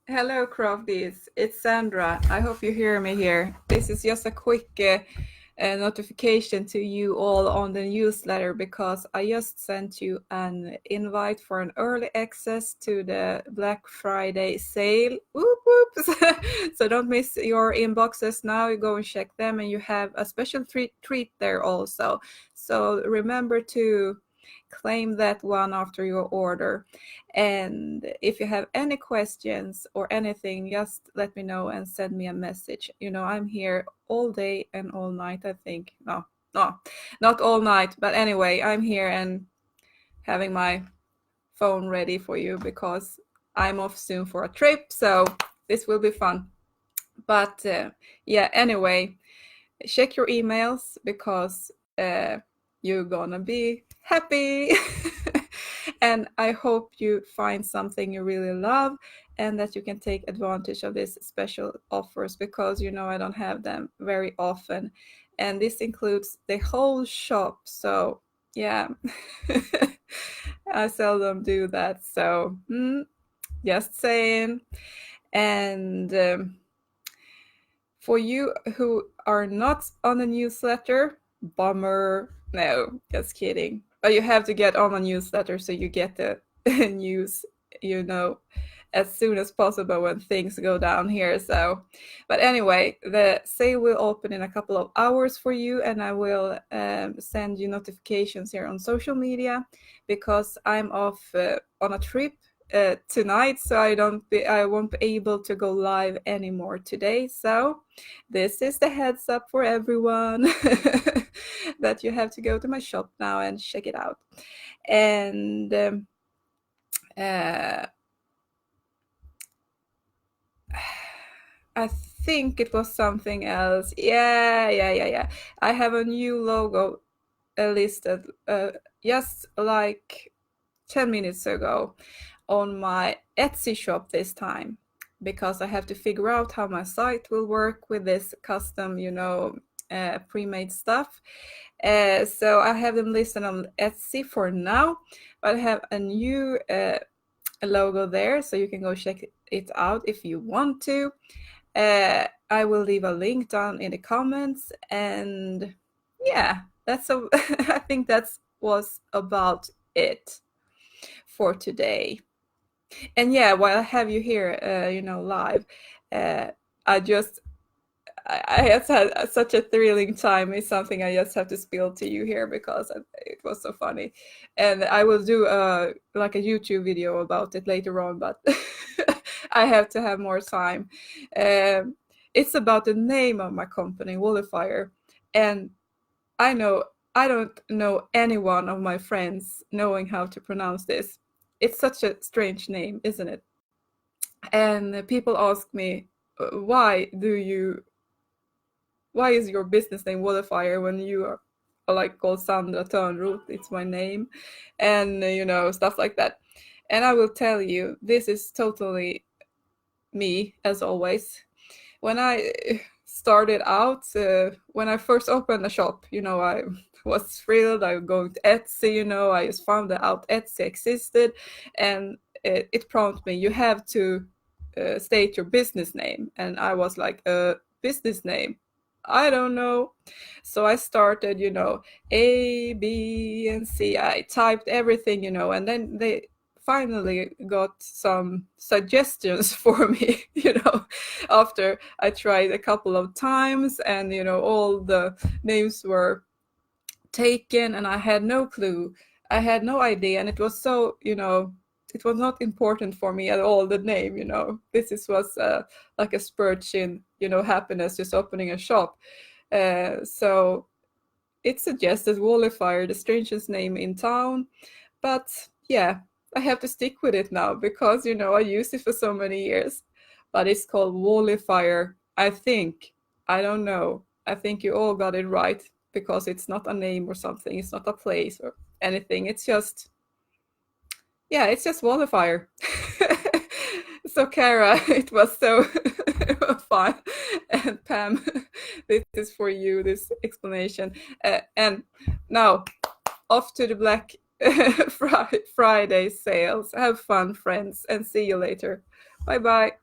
Hello, Crofties. It's Sandra. I hope you hear me here. This is just a quick notification to you all on the newsletter because I just sent you an invite for an early access to the Black Friday sale. Whoop, whoop. So don't miss your inboxes now. You go and check them, and you have a special treat there also. So remember to claim that one after your order. And if you have any questions or anything, just let me know and send me a message. I'm here all day and all night, I think. No, not all night. But anyway, I'm here and having my phone ready for you because I'm off soon for a trip. So this will be fun. But yeah, anyway, check your emails because you're gonna be happy. And I hope you find something you really love and that you can take advantage of these special offers because I don't have them very often. And this includes the whole shop. So yeah, I seldom do that. So just saying. And for you who are not on the newsletter, bummer. No, just kidding. But you have to get on the newsletter so you get the news, as soon as possible when things go down here. So, but anyway, the sale will open in a couple of hours for you, and I will send you notifications here on social media because I'm off on a trip tonight, so I won't be able to go live anymore today. So this is the heads up for everyone that you have to go to my shop now and check it out. And uh, I think it was something else. Yeah. I have a new logo listed just like 10 minutes ago on my Etsy shop this time because I have to figure out how my site will work with this custom, pre-made stuff. So I have them listed on Etsy for now, but I have a new logo there, so you can go check it out if you want to. I will leave a link down in the comments, and yeah, I think that was about it for today. And yeah, while I have you here, live, uh, I just I have had such a thrilling time. It's something I just have to spill to you here because it was so funny, and I will do like a YouTube video about it later on, but I have to have more time. Um, it's about the name of my company, Wallifyer, and I know I don't know any one of my friends knowing how to pronounce this. It's such a strange name, isn't it? And people ask me, why is your business name Wallifyer when you are like called Sandra Törnroth? It's my name, and stuff like that. And I will tell you, this is totally me as always. When I started out, when I first opened the shop, I was thrilled. I was going to Etsy, I just found out Etsy existed, and it prompted me, you have to state your business name. And I was like, business name? I don't know. So I started, A, B, and C. I typed everything, and then they finally got some suggestions for me, after I tried a couple of times, and all the names were taken and I had no clue. I had no idea, and it was so, it was not important for me at all, the name. Was like a spurge in, happiness, just opening a shop. So it suggested Wallifyer, the strangest name in town. But yeah, I have to stick with it now because, I used it for so many years. But it's called Wallifyer, I think. I don't know. I think you all got it right because it's not a name or something. It's not a place or anything. It's just Wallifyer. So Kara, it was so fun. And Pam, this is for you, this explanation. And now, off to the Black Friday sales. Have fun, friends, and see you later. Bye bye.